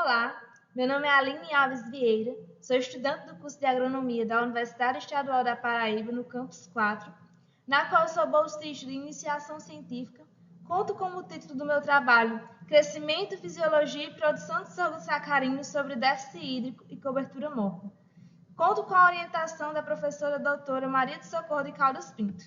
Olá, meu nome é Aline Alves Vieira, sou estudante do curso de Agronomia da Universidade Estadual da Paraíba, no Campus 4, na qual sou bolsista de Iniciação Científica. Conto como título do meu trabalho Crescimento, Fisiologia e Produção de Sorgo sacarino sobre déficit hídrico e cobertura morta. Conto com a orientação da professora doutora Maria de Socorro de Caldas Pinto.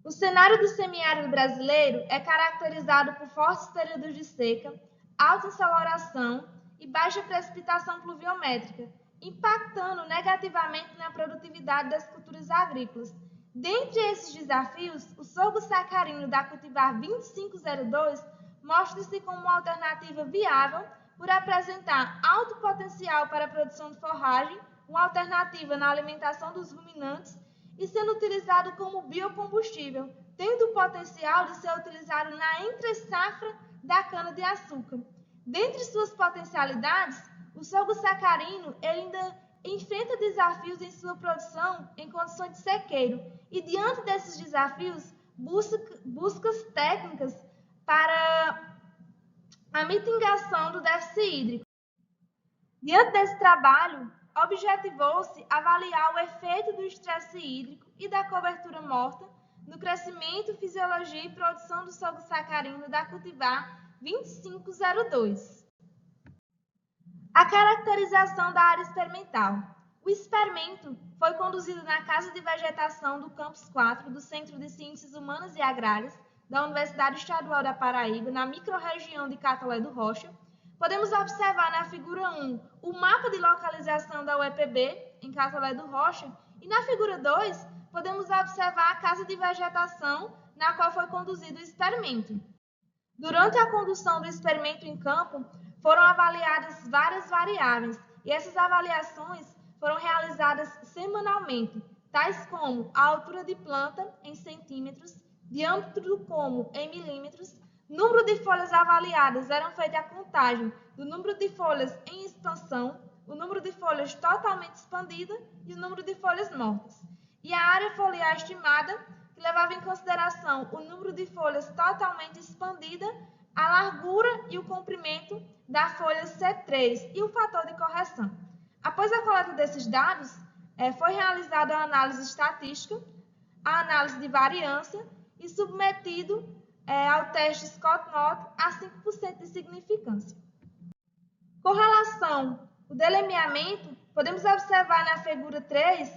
O cenário do semiárido brasileiro é caracterizado por fortes períodos de seca, alta insolação e baixa precipitação pluviométrica, impactando negativamente na produtividade das culturas agrícolas. Dentre esses desafios, o sorgo sacarino da cultivar 2502 mostra-se como uma alternativa viável por apresentar alto potencial para a produção de forragem, uma alternativa na alimentação dos ruminantes e sendo utilizado como biocombustível, tendo o potencial de ser utilizado na entre-safra da cana-de-açúcar. Dentre suas potencialidades, o sorgo sacarino ainda enfrenta desafios em sua produção em condições de sequeiro e, diante desses desafios, busca técnicas para a mitigação do déficit hídrico. Diante desse trabalho, objetivou-se avaliar o efeito do estresse hídrico e da cobertura morta no crescimento, fisiologia e produção do sorgo sacarino da cultivar 2502. A caracterização da área experimental. O experimento foi conduzido na Casa de Vegetação do Campus 4 do Centro de Ciências Humanas e Agrárias da Universidade Estadual da Paraíba, na microrregião de Catolé do Rocha. Podemos observar na figura 1 o mapa de localização da UEPB, em Catolé do Rocha, e na figura 2 podemos observar a Casa de Vegetação, na qual foi conduzido o experimento. Durante a condução do experimento em campo, foram avaliadas várias variáveis, e essas avaliações foram realizadas semanalmente, tais como a altura de planta em centímetros, diâmetro do como em milímetros, número de folhas avaliadas, eram feita a contagem do número de folhas em expansão, o número de folhas totalmente expandida e o número de folhas mortas. E a área foliar estimada, que levava em consideração o número de folhas totalmente expandida, a largura e o comprimento da folha C3 e o fator de correção. Após a coleta desses dados, foi realizada a análise estatística, a análise de variância e submetido ao teste Scott-Knott a 5% de significância. Com relação ao delineamento, podemos observar na figura 3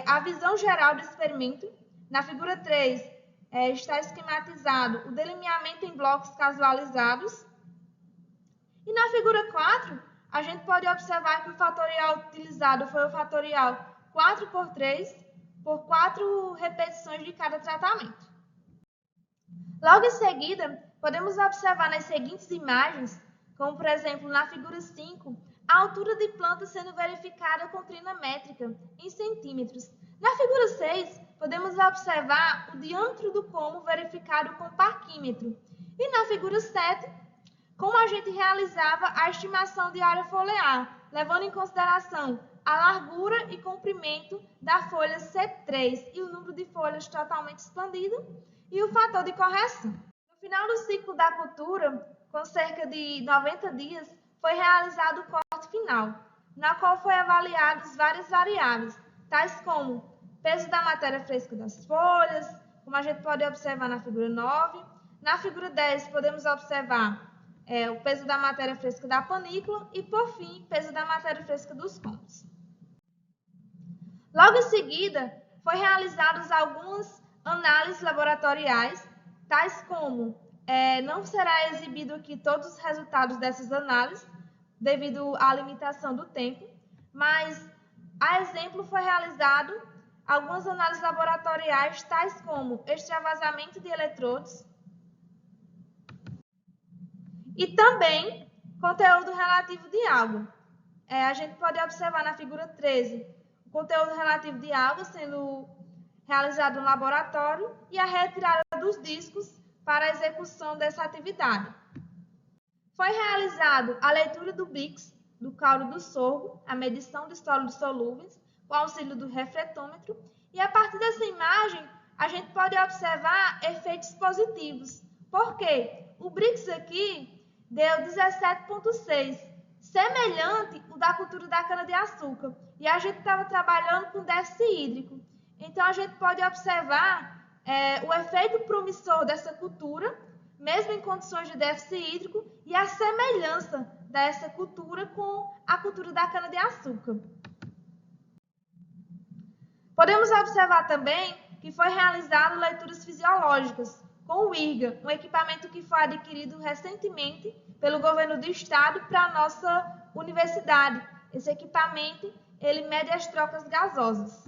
a visão geral do experimento. Na figura 3 está esquematizado o delineamento em blocos casualizados. E na figura 4, a gente pode observar que o fatorial utilizado foi o fatorial 4×3 por 4 repetições de cada tratamento. Logo em seguida, podemos observar nas seguintes imagens, como por exemplo na figura 5, a altura de planta sendo verificada com trina métrica em centímetros. Na figura 6, podemos observar o diâmetro do como verificado com parquímetro. E na figura 7, como a gente realizava a estimação de área foliar, levando em consideração a largura e comprimento da folha C3 e o número de folhas totalmente expandido e o fator de correção. No final do ciclo da cultura, com cerca de 90 dias, foi realizado o corte final, na qual foi avaliados várias variáveis, tais como peso da matéria fresca das folhas, como a gente pode observar na figura 9. Na figura 10, podemos observar o peso da matéria fresca da panícula e, por fim, peso da matéria fresca dos comos. Logo em seguida, foi realizadas algumas análises laboratoriais, tais como não será exibido aqui todos os resultados dessas análises, devido à limitação do tempo, mas, a exemplo, foi realizado algumas análises laboratoriais, tais como extravasamento de eletrodos e também conteúdo relativo de água. A gente pode observar na figura 13 o conteúdo relativo de água sendo realizado no laboratório e a retirada dos discos para a execução dessa atividade. Foi realizado a leitura do BICS, do caule do sorgo, a medição de sólidos solúveis, com auxílio do refletômetro, e a partir dessa imagem a gente pode observar efeitos positivos. Por quê? O BRICS aqui deu 17,6, semelhante ao da cultura da cana-de-açúcar. E a gente estava trabalhando com déficit hídrico. Então, a gente pode observar o efeito promissor dessa cultura, mesmo em condições de déficit hídrico, e a semelhança dessa cultura com a cultura da cana-de-açúcar. Podemos observar também que foi realizado leituras fisiológicas com o IRGA, um equipamento que foi adquirido recentemente pelo governo do estado para a nossa universidade. Esse equipamento, ele mede as trocas gasosas.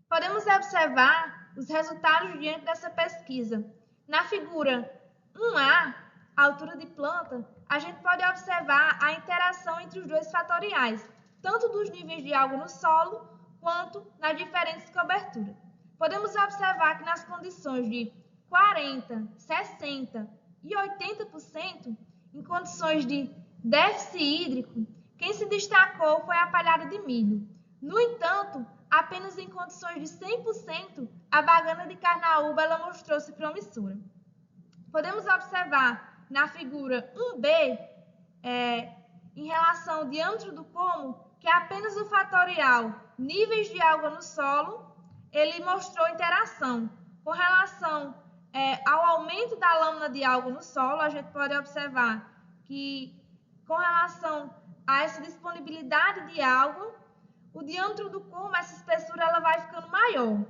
Podemos observar os resultados diante dessa pesquisa. Na figura 1A, a altura de planta, a gente pode observar a interação entre os dois fatoriais, tanto dos níveis de água no solo, quanto nas diferentes coberturas. Podemos observar que nas condições de 40%, 60% e 80%, em condições de déficit hídrico, quem se destacou foi a palhada de milho. No entanto, apenas em condições de 100%, a bagana de carnaúba ela mostrou-se promissora. Podemos observar na figura 1B, em relação ao diâmetro do pomo, que apenas o fatorial níveis de água no solo, ele mostrou interação. Com relação ao aumento da lâmina de água no solo, a gente pode observar que, com relação a essa disponibilidade de água, o diâmetro do pomo, essa espessura, ela vai ficando maior.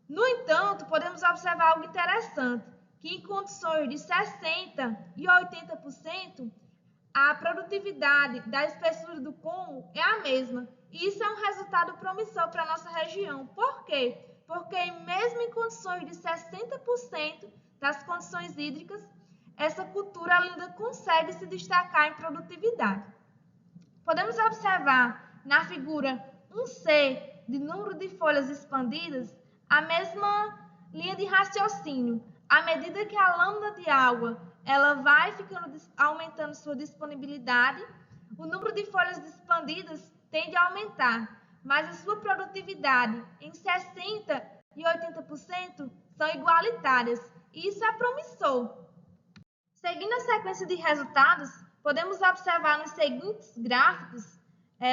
No entanto, podemos observar algo interessante, que em condições de 60% e 80%, a produtividade da espessura do pomo é a mesma. E isso é um resultado promissor para a nossa região. Por quê? Porque mesmo em condições de 60% das condições hídricas, essa cultura ainda consegue se destacar em produtividade. Podemos observar na figura 1C, de número de folhas expandidas, a mesma linha de raciocínio. À medida que a lâmina de água ela vai aumentando sua disponibilidade, o número de folhas expandidas tende a aumentar, mas a sua produtividade em 60% e 80% são igualitárias, e isso é promissor. Seguindo a sequência de resultados, podemos observar nos seguintes gráficos,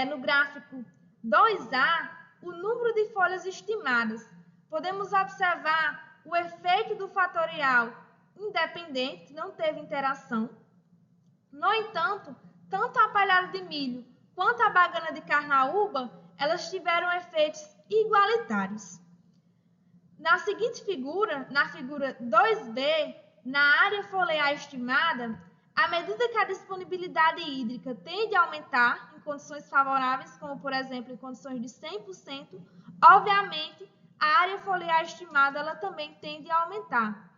no gráfico 2A, o número de folhas estimadas. Podemos observar o efeito do fatorial independente, que não teve interação. No entanto, tanto a palhada de milho quanto a bagana de carnaúba, elas tiveram efeitos igualitários. Na seguinte figura, na figura 2B, na área foliar estimada, à medida que a disponibilidade hídrica tende a aumentar em condições favoráveis, como por exemplo em condições de 100%, obviamente a área foliar estimada ela também tende a aumentar.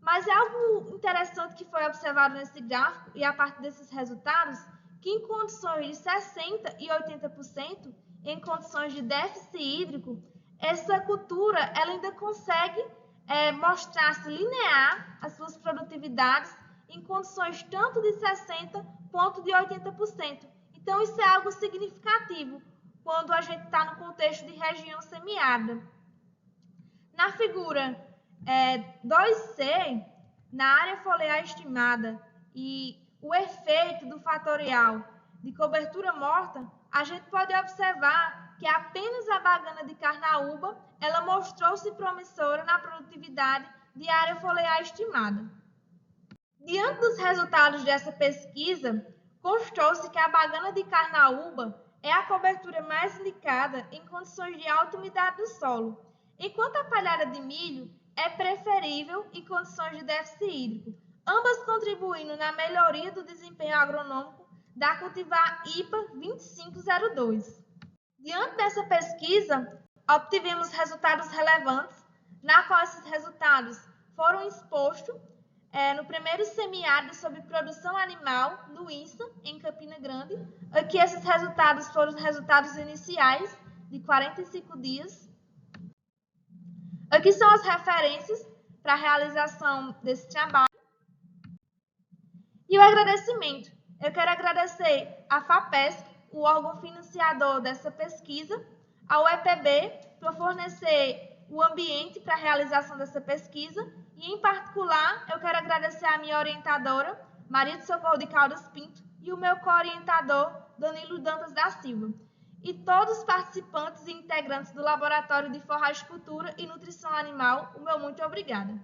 Mas é algo interessante que foi observado nesse gráfico e a partir desses resultados, que em condições de 60% e 80%, em condições de déficit hídrico, essa cultura ela ainda consegue mostrar-se linear as suas produtividades em condições tanto de 60% quanto de 80%. Então, isso é algo significativo quando a gente está no contexto de região semiárida. Na figura 2C, na área foliar estimada e o efeito do fatorial de cobertura morta, a gente pode observar que apenas a bagana de carnaúba ela mostrou-se promissora na produtividade de área foliar estimada. Diante dos resultados dessa pesquisa, constou-se que a bagana de carnaúba é a cobertura mais indicada em condições de alta umidade do solo, enquanto a palhada de milho é preferível em condições de déficit hídrico, ambas contribuindo na melhoria do desempenho agronômico da cultivar IPA 2502. Diante dessa pesquisa, obtivemos resultados relevantes, na qual esses resultados foram expostos no primeiro semiárido sobre produção animal no INSA, em Campina Grande. Aqui esses resultados foram os resultados iniciais de 45 dias. Aqui são as referências para a realização desse trabalho. E o agradecimento. Eu quero agradecer à FAPESC, o órgão financiador dessa pesquisa, ao EPB, por fornecer o ambiente para a realização dessa pesquisa, e, em particular, eu quero agradecer à minha orientadora, Maria de Socorro de Caldas Pinto, e o meu co-orientador, Danilo Dantas da Silva, e todos os participantes e integrantes do Laboratório de Forragicultura e Nutrição Animal, o meu muito obrigada.